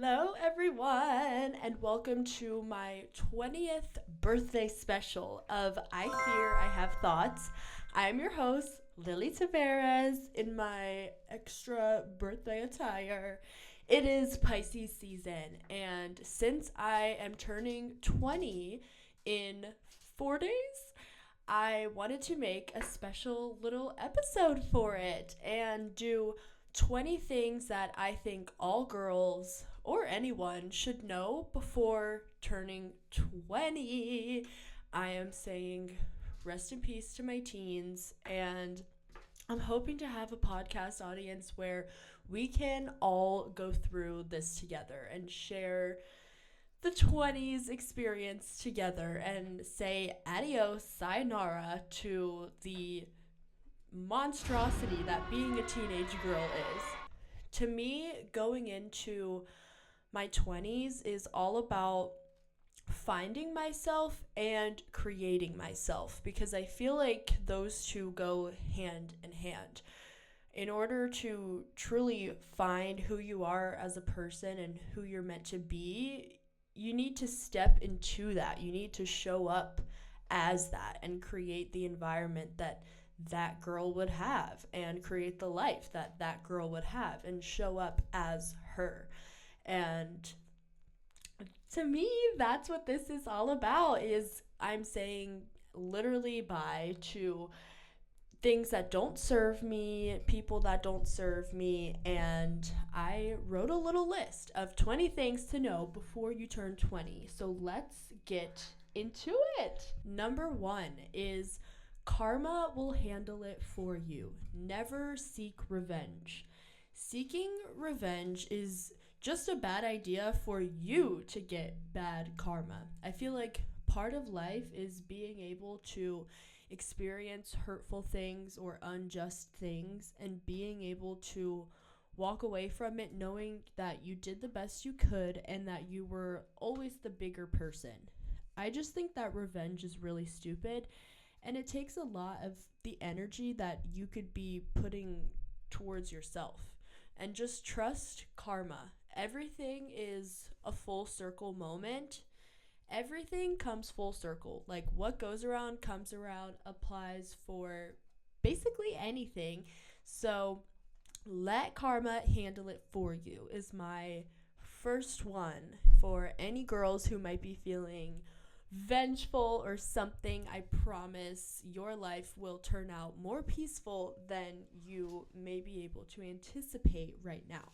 Hello, everyone, and welcome to my 20th birthday special of I Fear I Have Thoughts. I'm your host, Lilly Tavarez, in my extra birthday attire. It is Pisces season, and since I am turning 20 in 4 days, I wanted to make a special little episode for it and do 20 things that I think all girls or anyone should know before turning 20. I am saying rest in peace to my teens, and I'm hoping to have a podcast audience where we can all go through this together and share the 20s experience together and say adios, sayonara to the monstrosity that being a teenage girl is. To me, going into my 20s is all about finding myself and creating myself because I feel like those two go hand in hand. In order to truly find who you are as a person and who you're meant to be, you need to step into that. You need to show up as that and create the environment that girl would have and create the life that girl would have and show up as her. And to me, that's what this is all about. Is I'm saying literally bye to things that don't serve me, people that don't serve me, and I wrote a little list of 20 things to know before you turn 20. So let's get into it. Number 1 is karma will handle it for you. Never seek revenge. Seeking revenge is just a bad idea for you to get bad karma. I feel like part of life is being able to experience hurtful things or unjust things and being able to walk away from it knowing that you did the best you could and that you were always the bigger person. I just think that revenge is really stupid, and it takes a lot of the energy that you could be putting towards yourself. And just trust karma. Everything is a full circle moment. Everything comes full circle. Like what goes around comes around applies for basically anything. So let karma handle it for you is my first one for any girls who might be feeling vengeful or something. I promise your life will turn out more peaceful than you may be able to anticipate right now.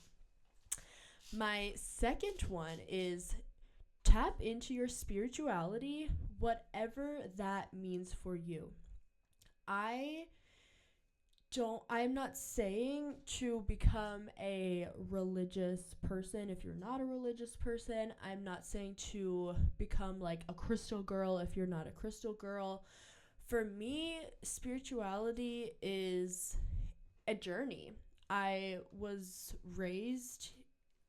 My second one is tap into your spirituality, whatever that means for you. I'm not saying to become a religious person if you're not a religious person. I'm not saying to become like a crystal girl if you're not a crystal girl. For me, spirituality is a journey. I was raised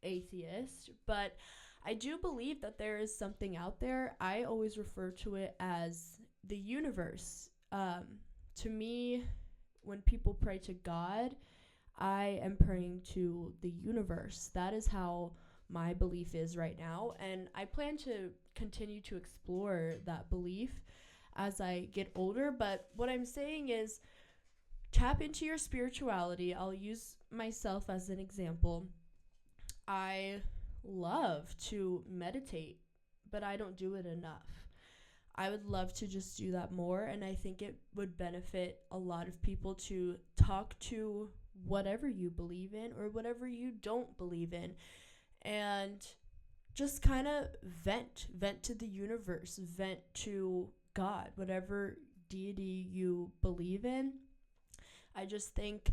atheist, but I do believe that there is something out there. I always refer to it as the universe. To me, when people pray to God, I am praying to the universe. That is how my belief is right now, and I plan to continue to explore that belief as I get older. But what I'm saying is tap into your spirituality. I'll use myself as an example. I love to meditate, but I don't do it enough. I would love to just do that more, and I think it would benefit a lot of people to talk to whatever you believe in or whatever you don't believe in, and just kind of vent to the universe, vent to God, whatever deity you believe in. I just think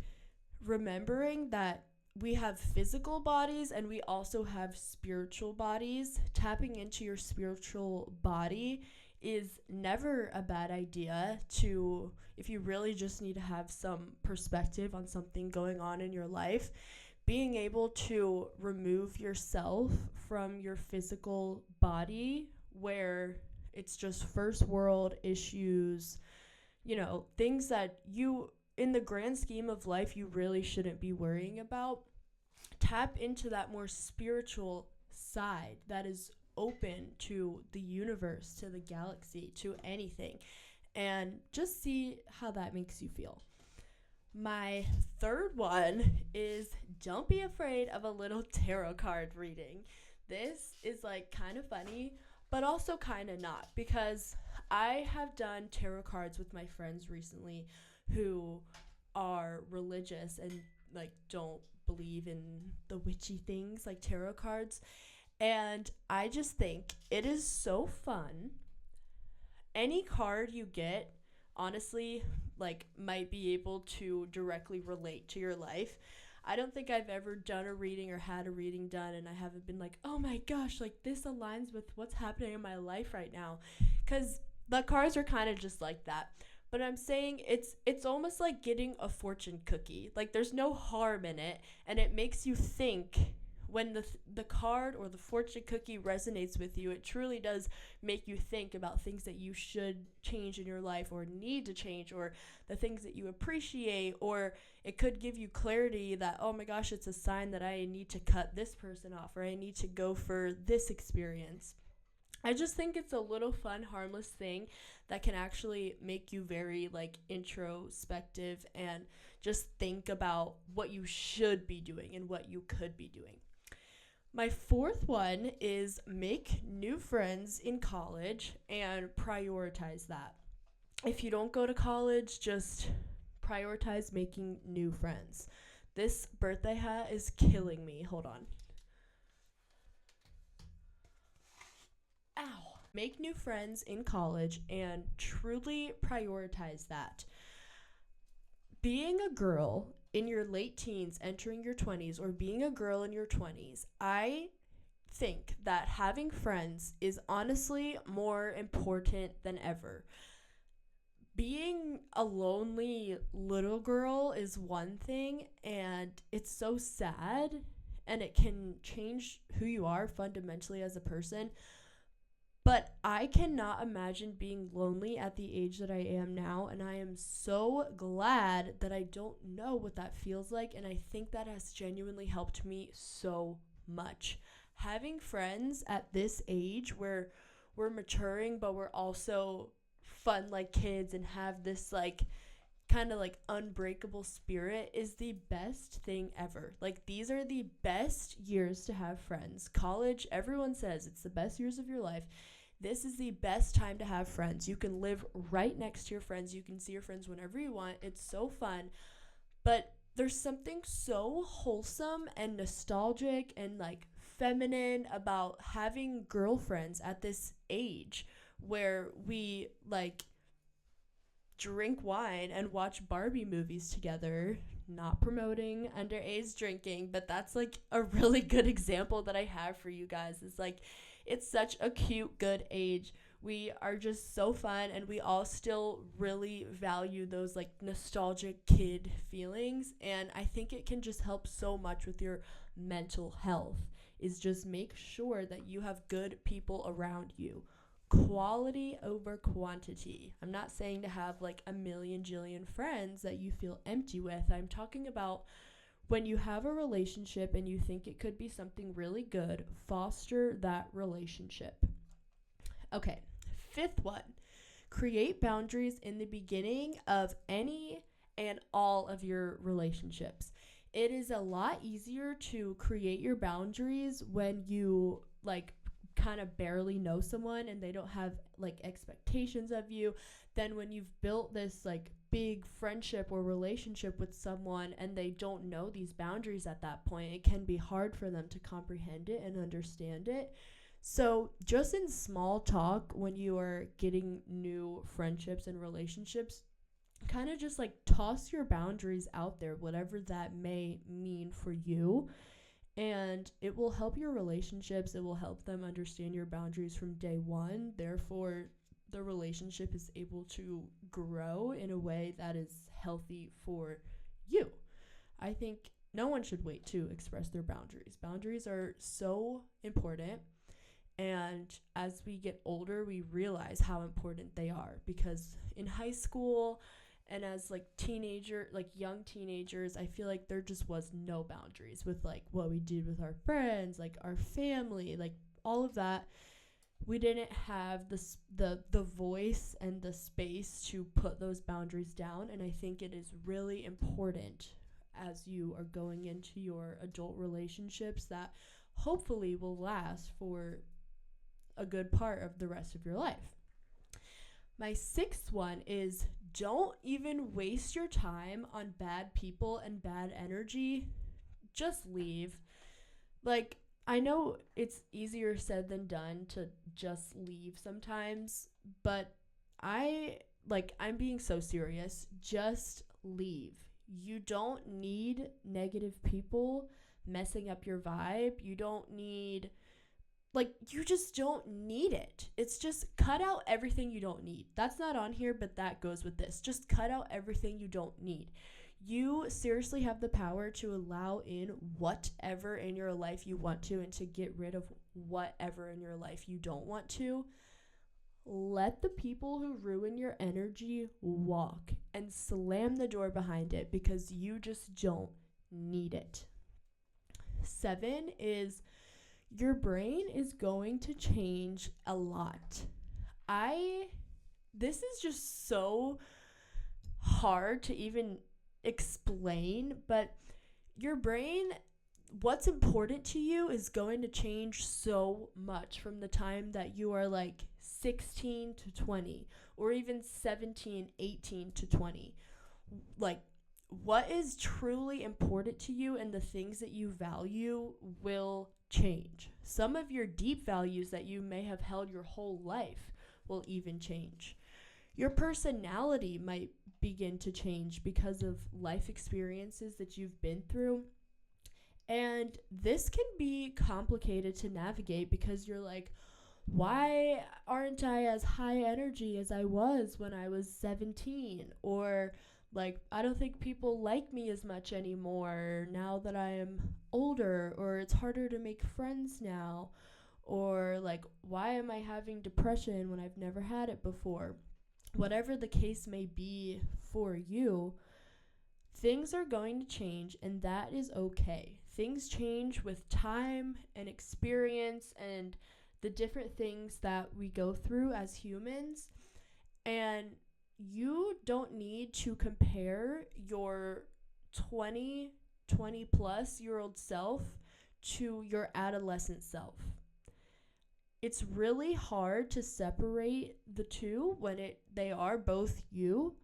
remembering that we have physical bodies and we also have spiritual bodies. Tapping into your spiritual body is never a bad idea to, if you really just need to have some perspective on something going on in your life, being able to remove yourself from your physical body where it's just first world issues, things that you, in the grand scheme of life, you really shouldn't be worrying about. Tap into that more spiritual side that is open to the universe, to the galaxy, to anything, and just see how that makes you feel. My third one is don't be afraid of a little tarot card reading. This is like kind of funny, but also kind of not, because I have done tarot cards with my friends recently who are religious and like don't believe in the witchy things like tarot cards. And I just think it is so fun. Any card you get, honestly, like might be able to directly relate to your life. I don't think I've ever done a reading or had a reading done and I haven't been like, oh my gosh, like this aligns with what's happening in my life right now. Because the cards are kind of just like that. But I'm saying it's almost like getting a fortune cookie. Like there's no harm in it, and it makes you think. When the card or the fortune cookie resonates with you, it truly does make you think about things that you should change in your life or need to change, or the things that you appreciate, or it could give you clarity that, oh my gosh, it's a sign that I need to cut this person off, or I need to go for this experience. I just think it's a little fun, harmless thing that can actually make you very like introspective and just think about what you should be doing and what you could be doing. My fourth one is make new friends in college and prioritize that. If you don't go to college, just prioritize making new friends. This birthday hat is killing me. Hold on. Ow. Make new friends in college and truly prioritize that. Being a girl in your late teens, entering your 20s, or being a girl in your 20s, I think that having friends is honestly more important than ever. Being a lonely little girl is one thing, and it's so sad, and it can change who you are fundamentally as a person. But I cannot imagine being lonely at the age that I am now, and I am so glad that I don't know what that feels like, and I think that has genuinely helped me so much. Having friends at this age where we're maturing, but we're also fun like kids and have this like kind of like unbreakable spirit is the best thing ever. Like these are the best years to have friends. College, everyone says it's the best years of your life. This is the best time to have friends. You can live right next to your friends. You can see your friends whenever you want. It's so fun. But there's something so wholesome and nostalgic and like feminine about having girlfriends at this age where we like drink wine and watch Barbie movies together. Not promoting underage drinking, but that's like a really good example that I have for you guys. It's like it's such a cute, good age. We are just so fun, and we all still really value those like nostalgic kid feelings, and I think it can just help so much with your mental health. Is just make sure that you have good people around you. Quality over quantity. I'm not saying to have like a million jillion friends that you feel empty with. I'm talking about when you have a relationship and you think it could be something really good, foster that relationship. Okay, fifth one, create boundaries in the beginning of any and all of your relationships. It is a lot easier to create your boundaries when you like kind of barely know someone and they don't have like expectations of you than when you've built this like big friendship or relationship with someone and they don't know these boundaries at that point. It can be hard for them to comprehend it and understand it. So just in small talk, when you are getting new friendships and relationships, kind of just like toss your boundaries out there, whatever that may mean for you. And it will help your relationships. It will help them understand your boundaries from day one. Therefore, the relationship is able to grow in a way that is healthy for you. I think no one should wait to express their boundaries. Boundaries are so important. And as we get older, we realize how important they are, because in high school And as like young teenagers, I feel like there just was no boundaries with like what we did with our friends, like our family, like all of that. We didn't have the voice and the space to put those boundaries down. And I think it is really important as you are going into your adult relationships that hopefully will last for a good part of the rest of your life. My sixth one is don't even waste your time on bad people and bad energy. Just leave. Like, I know it's easier said than done to just leave sometimes, but I'm being so serious. Just leave. You don't need negative people messing up your vibe. You just don't need it. It's just cut out everything you don't need. That's not on here, but that goes with this. Just cut out everything you don't need. You seriously have the power to allow in whatever in your life you want to and to get rid of whatever in your life you don't want to. Let the people who ruin your energy walk and slam the door behind it because you just don't need it. 7 is your brain is going to change a lot. This is just so hard to even explain, but your brain, what's important to you is going to change so much from the time that you are like 16 to 20 or even 17, 18 to 20. Like, what is truly important to you and the things that you value will change. Some of your deep values that you may have held your whole life will even change. Your personality might begin to change because of life experiences that you've been through. And this can be complicated to navigate because you're like, why aren't I as high energy as I was when I was 17? Or like, I don't think people like me as much anymore now that I am older, or it's harder to make friends now, or like, why am I having depression when I've never had it before? Whatever the case may be for you, things are going to change, and that is okay. Things change with time and experience and the different things that we go through as humans. And you don't need to compare your 20 plus year old self to your adolescent self. It's really hard to separate the two when they are both you,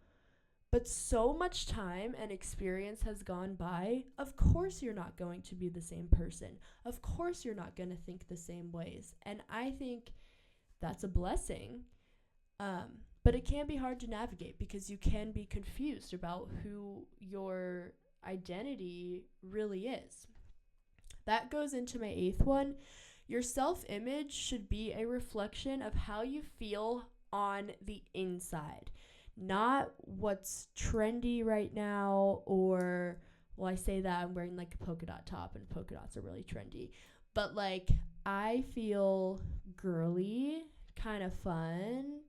but so much time and experience has gone by. Of course you're not going to be the same person. Of course you're not going to think the same ways. And I think that's a blessing. But it can be hard to navigate because you can be confused about who your identity really is. That goes into my 8th one. Your self-image should be a reflection of how you feel on the inside, not what's trendy right now, or, well, I say that I'm wearing like a polka dot top and polka dots are really trendy, but like, I feel girly, kind of fun,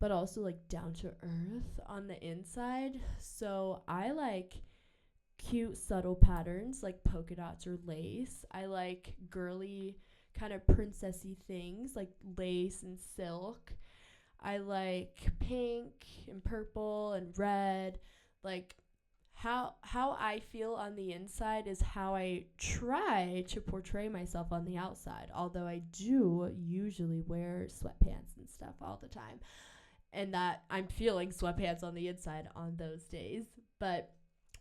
but also like down to earth on the inside. So I like cute subtle patterns like polka dots or lace. I like girly kind of princessy things like lace and silk. I like pink and purple and red. Like, how I feel on the inside is how I try to portray myself on the outside, although I do usually wear sweatpants and stuff all the time, and that I'm feeling sweatpants on the inside on those days. But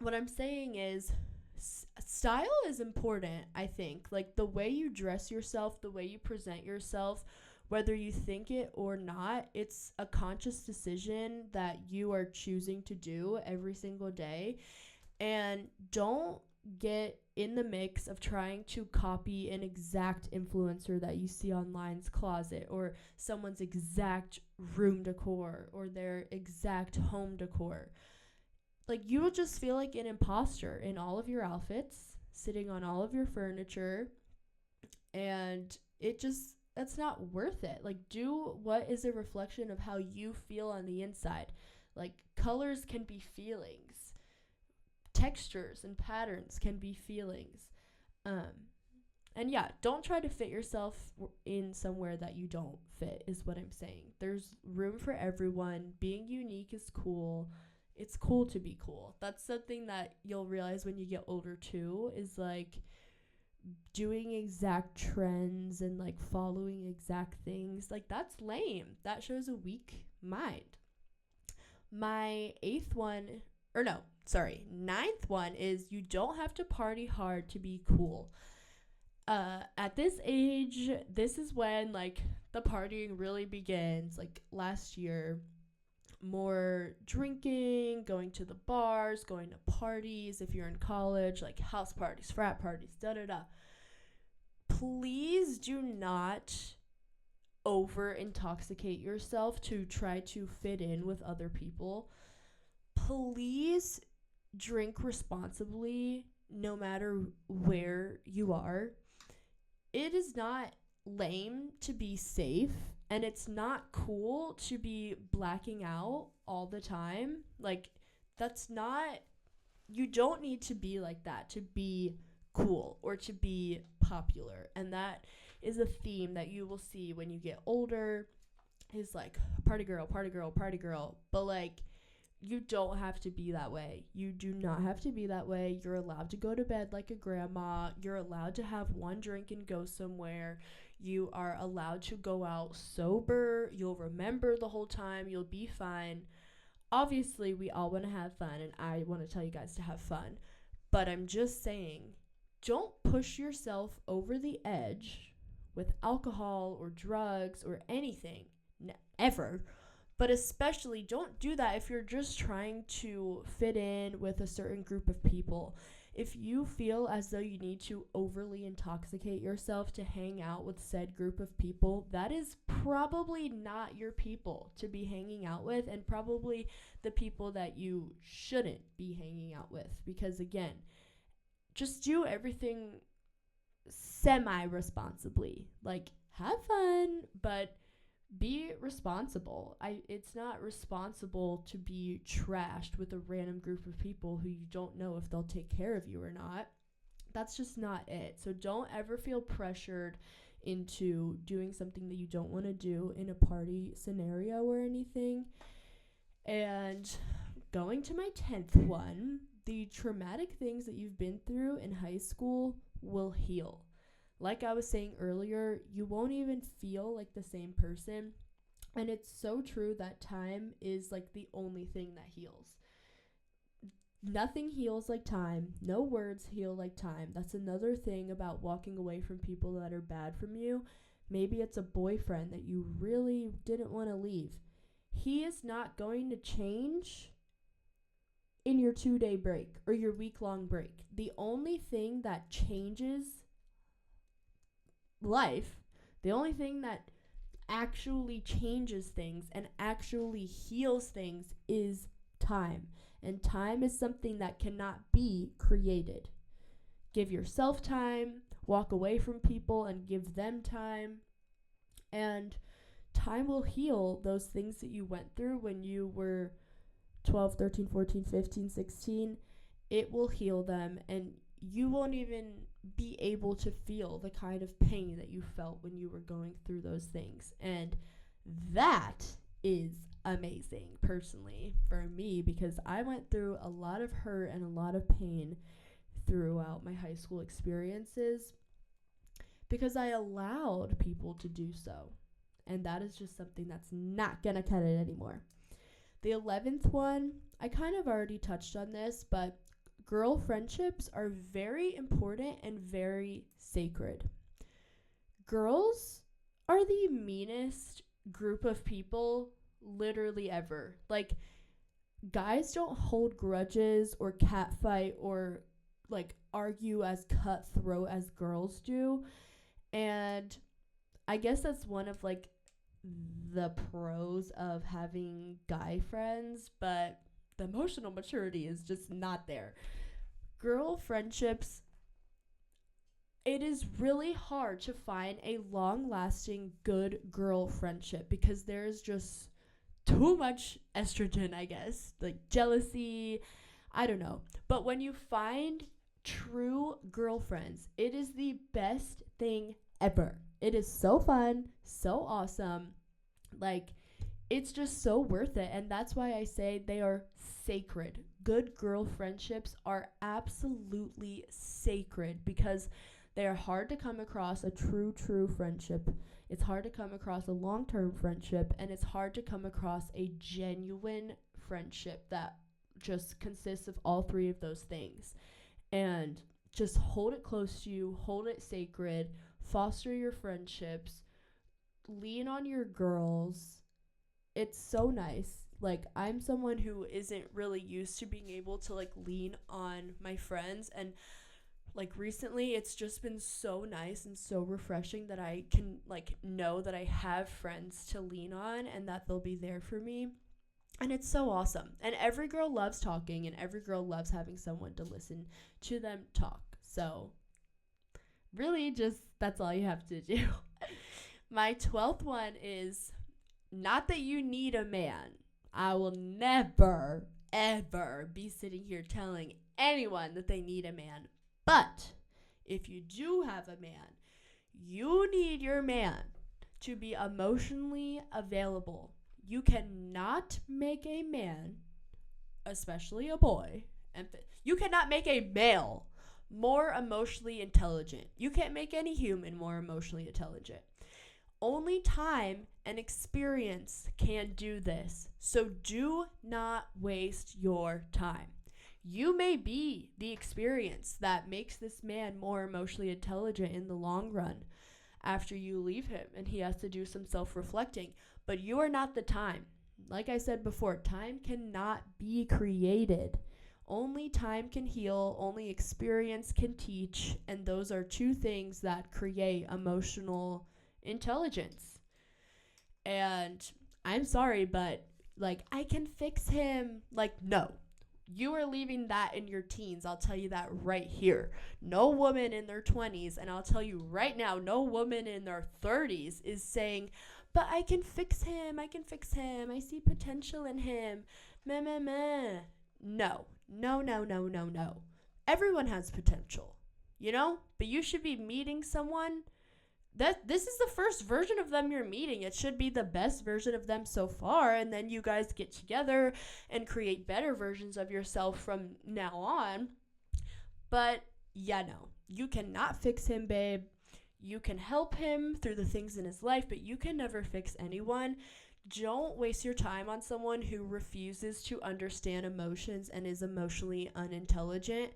what I'm saying is style is important, I think. Like, the way you dress yourself, the way you present yourself, whether you think it or not, it's a conscious decision that you are choosing to do every single day. And don't get in the mix of trying to copy an exact influencer that you see online's closet, or someone's exact room decor, or their exact home decor. Like, you will just feel like an imposter in all of your outfits, sitting on all of your furniture, and that's not worth it. Like, do what is a reflection of how you feel on the inside. Like, colors can be feelings, textures and patterns can be feelings. And yeah, don't try to fit yourself in somewhere that you don't fit, is what I'm saying. There's room for everyone. Being unique is cool. It's cool to be cool. That's something that you'll realize when you get older too, is like doing exact trends and like following exact things. Like, that's lame. That shows a weak mind. My ninth one is you don't have to party hard to be cool. At this age, this is when like the partying really begins. Like last year, more drinking, going to the bars, going to parties. If you're in college, like house parties, frat parties, da da da. Please do not over intoxicate yourself to try to fit in with other people. Please drink responsibly no matter where you are. It is not lame to be safe, and it's not cool to be blacking out all the time. Like, that's not, you don't need to be like that to be cool or to be popular. And that is a theme that you will see when you get older, is like party girl, party girl, party girl. But like, you don't have to be that way. You do not have to be that way. You're allowed to go to bed like a grandma. You're allowed to have one drink and go somewhere. You are allowed to go out sober. You'll remember the whole time. You'll be fine. Obviously, we all want to have fun, and I want to tell you guys to have fun. But I'm just saying, don't push yourself over the edge with alcohol or drugs or anything, ever. But especially don't do that if you're just trying to fit in with a certain group of people. If you feel as though you need to overly intoxicate yourself to hang out with said group of people, that is probably not your people to be hanging out with, and probably the people that you shouldn't be hanging out with. Because again, just do everything semi-responsibly. Like, have fun, but be responsible. It's not responsible to be trashed with a random group of people who you don't know if they'll take care of you or not. That's just not it. So don't ever feel pressured into doing something that you don't want to do in a party scenario or anything. And going to my 10th one, the traumatic things that you've been through in high school will heal. Like I was saying earlier, you won't even feel like the same person. And it's so true that time is like the only thing that heals. Nothing heals like time. No words heal like time. That's another thing about walking away from people that are bad from you. Maybe it's a boyfriend that you really didn't want to leave. He is not going to change in your 2-day break or your week-long break. The only thing that changes life, the only thing that actually changes things and actually heals things is time. And time is something that cannot be created. Give yourself time, walk away from people and give them time. And time will heal those things that you went through when you were 12, 13, 14, 15, 16. It will heal them, and you won't even be able to feel the kind of pain that you felt when you were going through those things. And that is amazing, personally, for me, because I went through a lot of hurt and a lot of pain throughout my high school experiences because I allowed people to do so. And that is just something that's not gonna cut it anymore. The 11th one, I kind of already touched on this, but girl friendships are very important and very sacred. Girls are the meanest group of people literally ever. Like, guys don't hold grudges or catfight or like argue as cutthroat as girls do. And I guess that's one of like the pros of having guy friends, but the emotional maturity is just not there. Girl friendships, it is really hard to find a long-lasting good girl friendship because there's just too much estrogen, I guess, like jealousy, I don't know. But when you find true girlfriends, it is the best thing ever. It is so fun, so awesome. Like, it's just so worth it. And that's why I say they are sacred. Good girl friendships are absolutely sacred because they are hard to come across a true friendship. It's hard to come across a long-term friendship, and it's hard to come across a genuine friendship that just consists of all three of those things. And just hold it close to you, hold it sacred, foster your friendships, lean on your girls. It's so nice. Like, I'm someone who isn't really used to being able to like lean on my friends, and like recently it's just been so nice and so refreshing that I can like know that I have friends to lean on and that they'll be there for me. And it's so awesome. And every girl loves talking, and every girl loves having someone to listen to them talk. So really, just that's all you have to do. My 12th one is not that you need a man. I will never, ever be sitting here telling anyone that they need a man. But if you do have a man, you need your man to be emotionally available. You cannot make a man, especially a boy, and you cannot make a male more emotionally intelligent. You can't make any human more emotionally intelligent. Only time and experience can do this. So do not waste your time. You may be the experience that makes this man more emotionally intelligent in the long run after you leave him and he has to do some self-reflecting. But you are not the time. Like I said before, time cannot be created. Only time can heal, only experience can teach, and those are two things that create emotional intelligence. And I'm sorry, but like, I can fix him. Like, no. You are leaving that in your teens. I'll tell you that right here. No woman in their 20s, and I'll tell you right now, no woman in their 30s is saying, but I can fix him. I can fix him. I see potential in him. Meh, meh, meh. No. No, no, no, no, no. Everyone has potential, you know? But you should be meeting someone that this is the first version of them you're meeting. It should be the best version of them so far, and then you guys get together and create better versions of yourself from now on. But yeah, no, you cannot fix him, babe. You can help him through the things in his life, but you can never fix anyone. Don't waste your time on someone who refuses to understand emotions and is emotionally unintelligent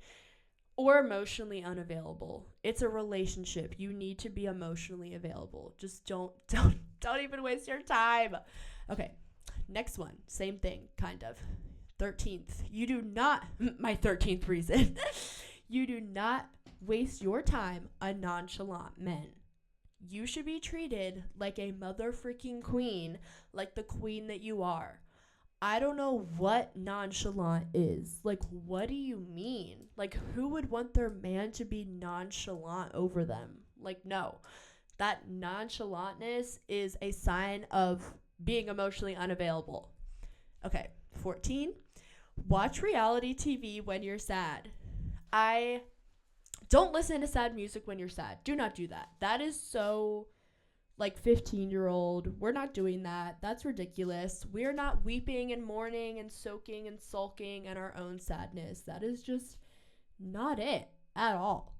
or emotionally unavailable. It's a relationship. You need to be emotionally available. Just don't even waste your time. Okay, next one. Same thing, kind of. 13th. You do not, my 13th reason. You do not waste your time on nonchalant men. You should be treated like a mother freaking queen, like the queen that you are. I don't know what nonchalant is. Like, what do you mean? Like, who would want their man to be nonchalant over them? Like, no. That nonchalantness is a sign of being emotionally unavailable. Okay, 14. Watch reality TV when you're sad. I don't listen to sad music when you're sad. Do not do that. That is so like 15-year-old. We're not doing that. That's ridiculous. We're not weeping and mourning and soaking and sulking in our own sadness. That is just not it at all.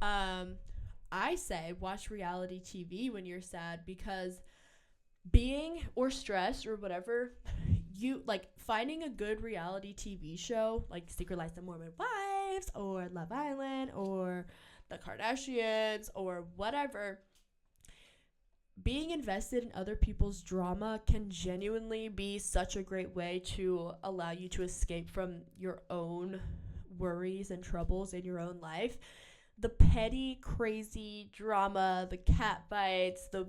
I say watch reality TV when you're sad, because being or stressed or whatever, you like finding a good reality TV show like Secret Life of Mormon Wives or Love Island or the Kardashians or whatever. Being invested in other people's drama can genuinely be such a great way to allow you to escape from your own worries and troubles in your own life. The petty, crazy drama, the cat bites, the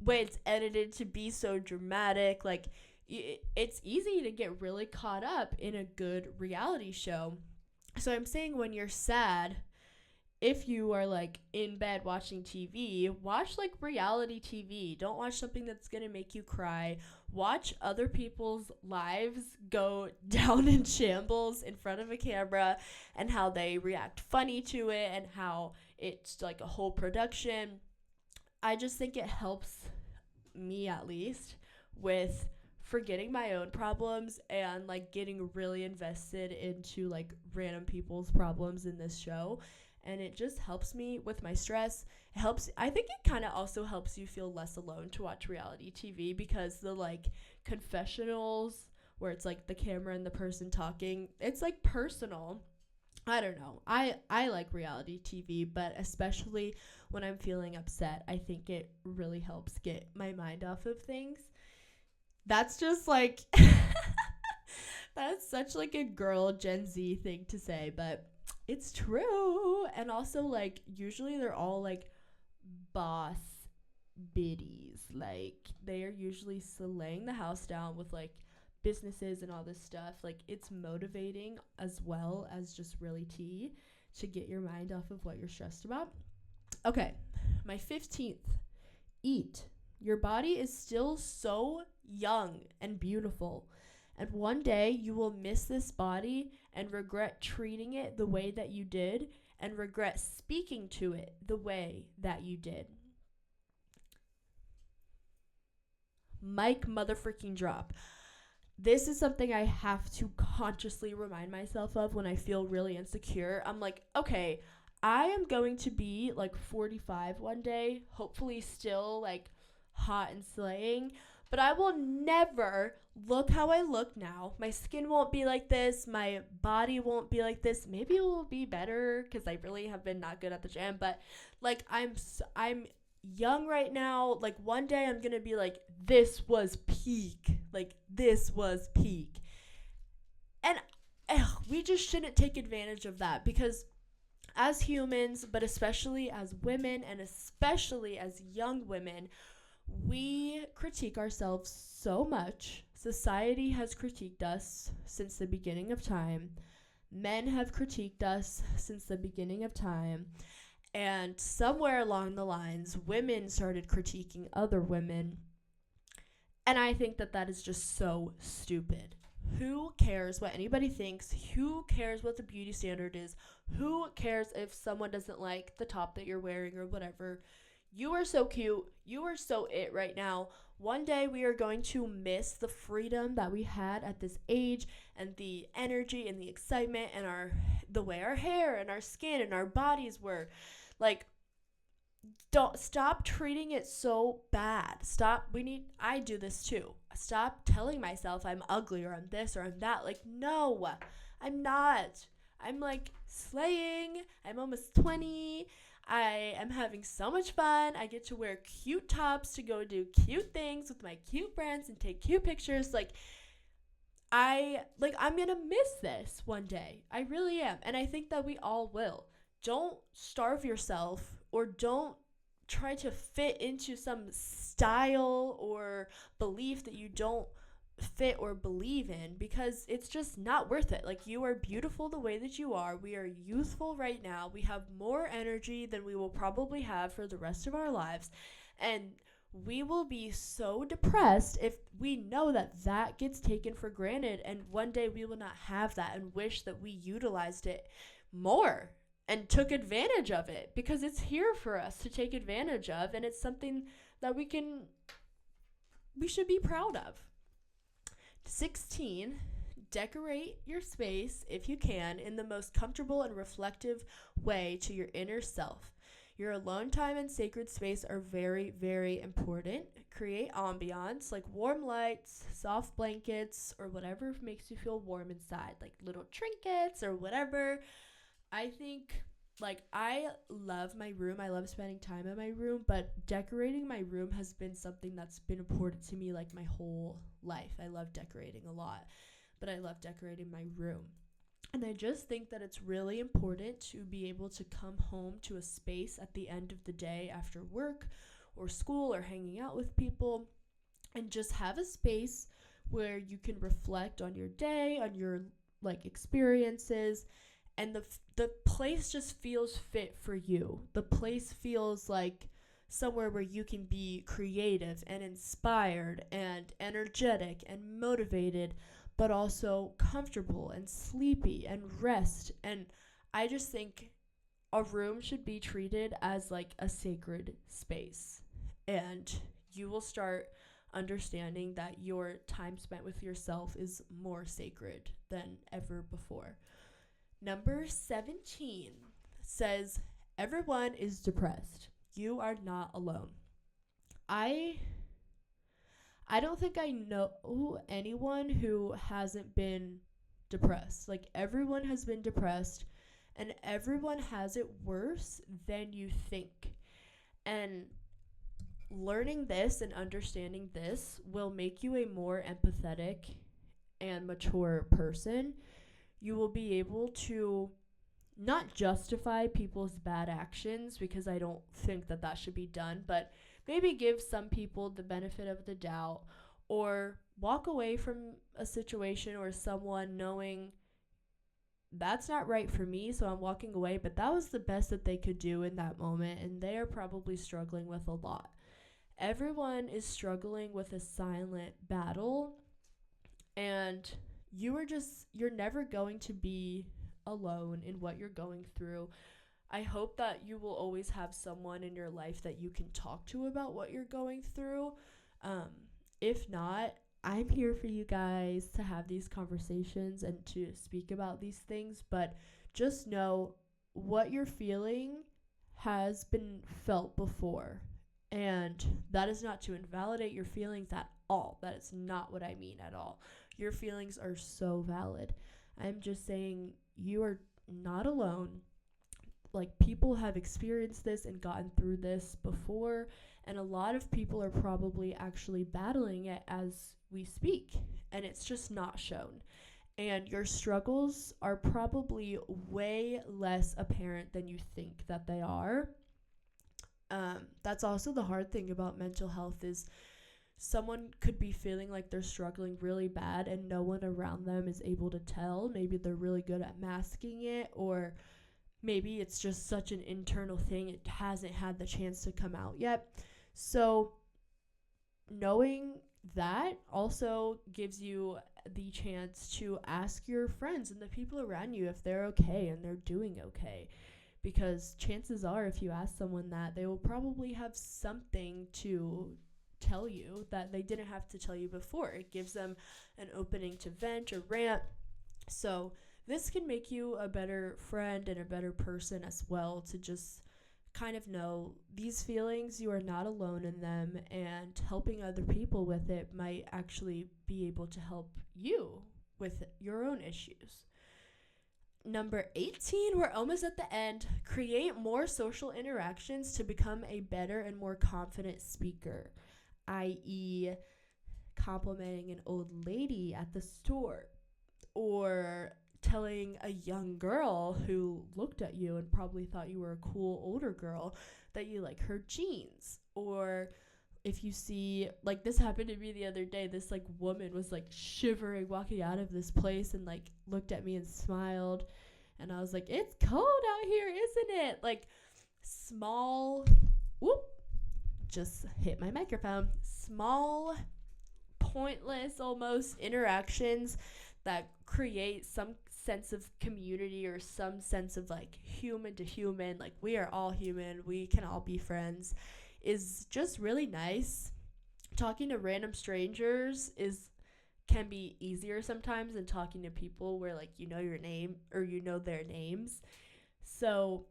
way it's edited to be so dramatic, like it's easy to get really caught up in a good reality show. So I'm saying when you're sad, if you are like in bed watching TV, watch like reality TV. Don't watch something that's going to make you cry. Watch other people's lives go down in shambles in front of a camera and how they react funny to it and how it's like a whole production. I just think it helps me, at least, with forgetting my own problems and like getting really invested into like random people's problems in this show. And it just helps me with my stress. It helps. I think it kind of also helps you feel less alone to watch reality TV, because the like confessionals where it's like the camera and the person talking, it's like personal. I don't know. I like reality TV, but especially when I'm feeling upset, I think it really helps get my mind off of things. That's just like that's such like a girl Gen Z thing to say, but it's true. And also like usually they're all like boss biddies. Like they are usually laying the house down with like businesses and all this stuff. Like it's motivating as well as just really tea to get your mind off of what you're stressed about. Okay, my 15th, eat. Your body is still so young and beautiful. And one day you will miss this body and regret treating it the way that you did and regret speaking to it the way that you did. Mic motherfucking drop. This is something I have to consciously remind myself of when I feel really insecure. I'm like, okay, I am going to be like 45 one day, hopefully still like hot and slaying, but I will never look how I look now. My skin won't be like this. My body won't be like this. Maybe it will be better because I really have been not good at the gym, but like I'm young right now. Like one day I'm gonna be like, this was peak. Like this was peak. And we just shouldn't take advantage of that, because as humans, but especially as women and especially as young women, we critique ourselves so much. Society has critiqued us since the beginning of time. Men have critiqued us since the beginning of time. And somewhere along the lines, women started critiquing other women. And I think that that is just so stupid. Who cares what anybody thinks? Who cares what the beauty standard is? Who cares if someone doesn't like the top that you're wearing or whatever? You are so cute. You are so it right now. One day we are going to miss the freedom that we had at this age, and the energy and the excitement and the way our hair and our skin and our bodies were. Like, don't stop treating it so bad. I do this too. Stop telling myself I'm ugly or I'm this or I'm that. Like, no, I'm not. I'm like slaying. I'm almost 20. I am having so much fun. I get to wear cute tops to go do cute things with my cute friends and take cute pictures. I'm going to miss this one day. I really am. And I think that we all will. Don't starve yourself, or don't try to fit into some style or belief that you don't fit or believe in, because it's just not worth it. Like, you are beautiful the way that you are. We are youthful right now. We have more energy than we will probably have for the rest of our lives, and we will be so depressed if we know that that gets taken for granted, and one day we will not have that and wish that we utilized it more and took advantage of it, because it's here for us to take advantage of, and it's something that we should be proud of. 16, decorate your space if you can in the most comfortable and reflective way to your inner self. Your alone time and sacred space are very, very important. Create ambiance like warm lights, soft blankets, or whatever makes you feel warm inside, like little trinkets or whatever. I think, like, I love my room. I love spending time in my room, but decorating my room has been something that's been important to me, like, my whole life. I love decorating a lot, but I love decorating my room. And I just think that it's really important to be able to come home to a space at the end of the day after work or school or hanging out with people, and just have a space where you can reflect on your day, on your, like, experiences, and the place just feels fit for you. The place feels like somewhere where you can be creative and inspired and energetic and motivated, but also comfortable and sleepy and rest. And I just think a room should be treated as like a sacred space. And you will start understanding that your time spent with yourself is more sacred than ever before. Number 17 says, everyone is depressed. You are not alone. I I don't think I know anyone who hasn't been depressed. Like, everyone has been depressed, and everyone has it worse than you think. And learning this and understanding this will make you a more empathetic and mature person. You will be able to not justify people's bad actions, because I don't think that that should be done, but maybe give some people the benefit of the doubt, or walk away from a situation or someone knowing that's not right for me, so I'm walking away, but that was the best that they could do in that moment, and they are probably struggling with a lot. Everyone is struggling with a silent battle, and you're never going to be alone in what you're going through. I hope that you will always have someone in your life that you can talk to about what you're going through. Um, if not, I'm here for you guys to have these conversations and to speak about these things, but just know what you're feeling has been felt before. And that is not to invalidate your feelings at all. That is not what I mean at all. Your feelings are so valid. I'm just saying you are not alone. Like, people have experienced this and gotten through this before, and a lot of people are probably actually battling it as we speak, and it's just not shown. And your struggles are probably way less apparent than you think that they are. That's also the hard thing about mental health, is someone could be feeling like they're struggling really bad and no one around them is able to tell. Maybe they're really good at masking it, or maybe it's just such an internal thing, it hasn't had the chance to come out yet. So knowing that also gives you the chance to ask your friends and the people around you if they're okay and they're doing okay. Because chances are, if you ask someone that, they will probably have something to tell you that they didn't have to tell you before. It gives them an opening to vent or rant. So this can make you a better friend and a better person as well, to just kind of know these feelings, you are not alone in them, and helping other people with it might actually be able to help you with your own issues. Number 18, we're almost at the end. Create more social interactions to become a better and more confident speaker, i.e., complimenting an old lady at the store, or telling a young girl who looked at you and probably thought you were a cool older girl that you like her jeans. Or if you see, like, this happened to me the other day, this like woman was like shivering walking out of this place and like looked at me and smiled, and I was like, it's cold out here, isn't it? Like, small, whoop, just hit my microphone, small, pointless almost interactions that create some sense of community or some sense of like human to human, like we are all human, we can all be friends, is just really nice. Talking to random strangers can be easier sometimes than talking to people where like you know your name or you know their names. So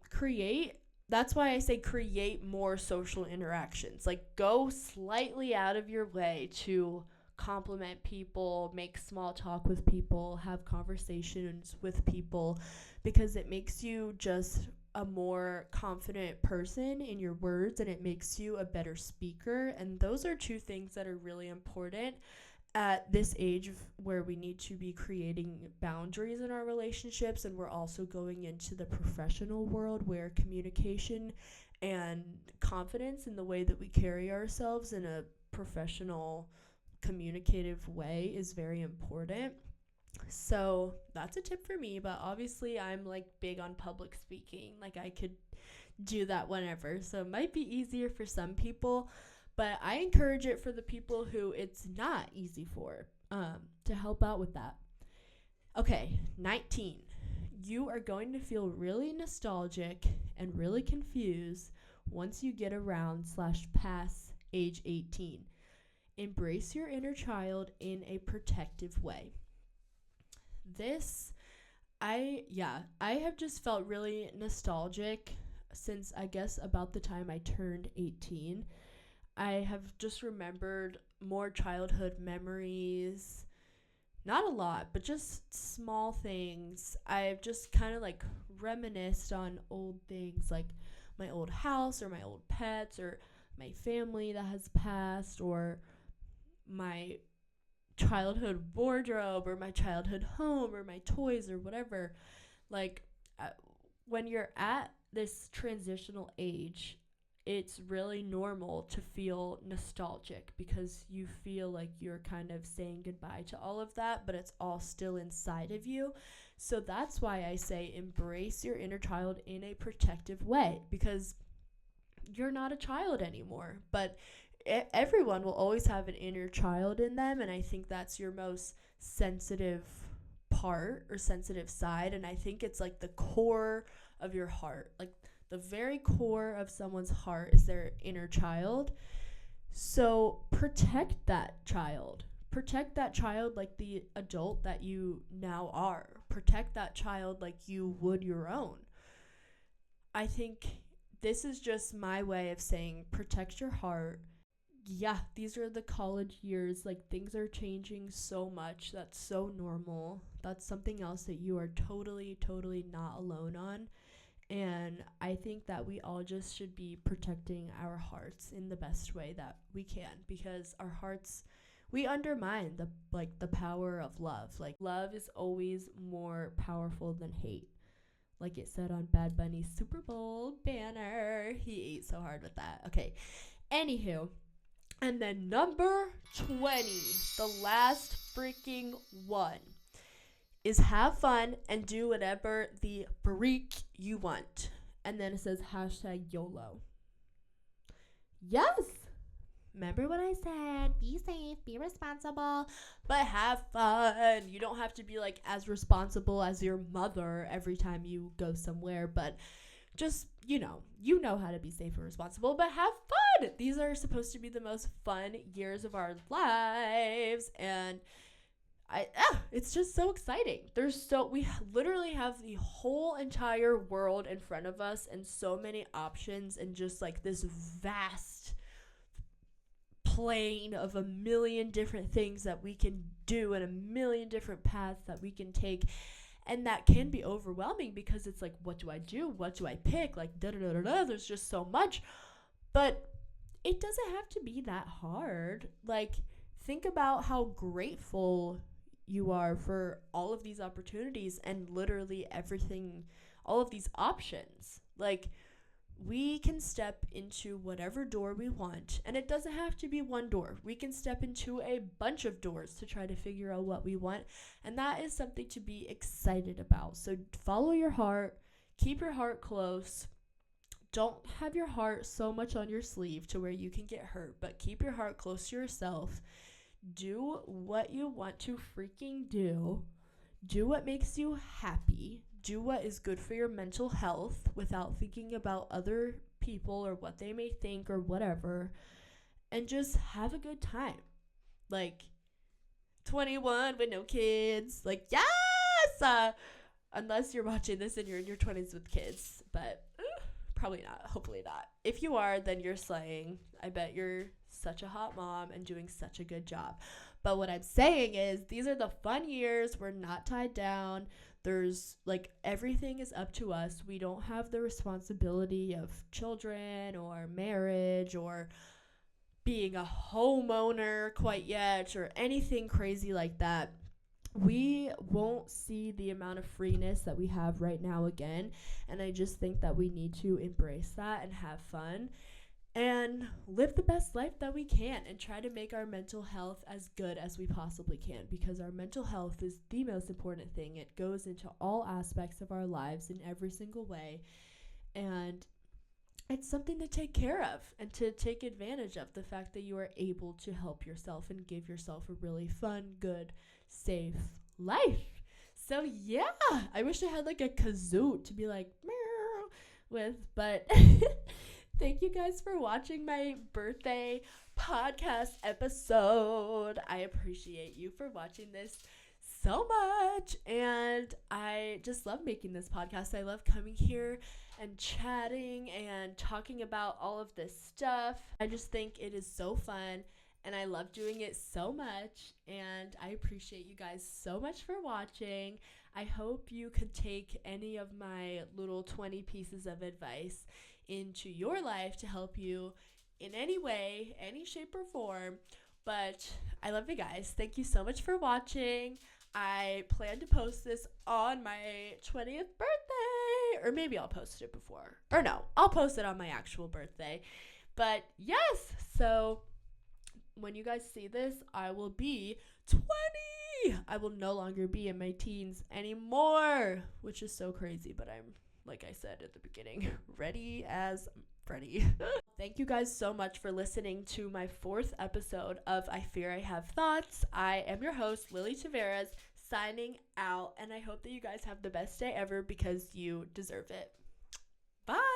that's why I say create more social interactions. Like, go slightly out of your way to compliment people, make small talk with people, have conversations with people, because it makes you just a more confident person in your words, and it makes you a better speaker. And those are two things that are really important at this age where we need to be creating boundaries in our relationships, and we're also going into the professional world where communication and confidence in the way that we carry ourselves in a professional communicative way is very important. So that's a tip for me, but obviously I'm like big on public speaking. Like I could do that whenever. So it might be easier for some people, but I encourage it for the people who it's not easy for, to help out with that. Okay, 19. You are going to feel really nostalgic and really confused once you get around slash pass age 18. Embrace your inner child in a protective way. This, I have just felt really nostalgic since I guess about the time I turned 18. I have just remembered more childhood memories. Not a lot, but just small things. I've just kind of like reminisced on old things like my old house or my old pets or my family that has passed or my childhood wardrobe or my childhood home or my toys or whatever. Like, uh, when you're at this transitional age, it's really normal to feel nostalgic because you feel like you're kind of saying goodbye to all of that, but it's all still inside of you. So that's why I say embrace your inner child in a protective way, because you're not a child anymore. But everyone will always have an inner child in them, and I think that's your most sensitive part or sensitive side. And I think it's like the core of your heart, like the very core of someone's heart is their inner child. So protect that child like the adult that you now are. Protect that child like you would your own. I think this is just my way of saying protect your heart. Yeah, these are the college years. Like, things are changing so much. That's so normal. That's something else that you are totally, totally not alone on. And I think that we all just should be protecting our hearts in the best way that we can, because our hearts, we undermine the power of love. Like, love is always more powerful than hate. Like it said on Bad Bunny's Super Bowl banner. He ate so hard with that. Okay. Anywho, and then number 20, the last freaking one, is have fun and do whatever the freak you want. And then it says hashtag YOLO. Yes! Remember what I said. Be safe, be responsible, but have fun. You don't have to be like as responsible as your mother every time you go somewhere, but just, you know how to be safe and responsible, but have fun. These are supposed to be the most fun years of our lives, and it's just so exciting. We literally have the whole entire world in front of us and so many options and just like this vast plane of a million different things that we can do and a million different paths that we can take. And that can be overwhelming because it's like, what do I do? What do I pick? Like, da da da da da. There's just so much. But it doesn't have to be that hard. Like, think about how grateful you are for all of these opportunities and literally everything, all of these options. Like, we can step into whatever door we want, and it doesn't have to be one door. We can step into a bunch of doors to try to figure out what we want, and that is something to be excited about. So follow your heart, keep your heart close. Don't have your heart so much on your sleeve to where you can get hurt, but keep your heart close to yourself. Do what you want to freaking do. Do what makes you happy. Do what is good for your mental health without thinking about other people or what they may think or whatever. And just have a good time. Like, 21 with no kids. Like, yes! Unless you're watching this and you're in your 20s with kids. But probably not. Hopefully not. If you are, then you're slaying. I bet you're such a hot mom and doing such a good job. But what I'm saying is these are the fun years. We're not tied down. There's like everything is up to us. We don't have the responsibility of children or marriage or being a homeowner quite yet or anything crazy like that. We won't see the amount of freeness that we have right now again. And I just think that we need to embrace that and have fun. and live the best life that we can and try to make our mental health as good as we possibly can, because our mental health is the most important thing. It goes into all aspects of our lives in every single way, and it's something to take care of and to take advantage of, the fact that you are able to help yourself and give yourself a really fun, good, safe life. So yeah, I wish I had like a kazoo to be like meow with, but thank you guys for watching my birthday podcast episode. I appreciate you for watching this so much, and I just love making this podcast. I love coming here and chatting and talking about all of this stuff. I just think it is so fun, and I love doing it so much, and I appreciate you guys so much for watching. I hope you could take any of my little 20 pieces of advice into your life to help you in any way, any shape or form. But I love you guys. Thank you so much for watching. I plan to post this on my 20th birthday, or maybe I'll post it before, or no, I'll post it on my actual birthday. But yes, so when you guys see this, I will be 20. I will no longer be in my teens anymore, which is so crazy, but I'm, like I said at the beginning, ready as Freddy. Thank you guys so much for listening to my 4th episode of I Fear I Have Thoughts. I am your host, Lilly Tavarez, signing out, and I hope that you guys have the best day ever, because you deserve it. Bye!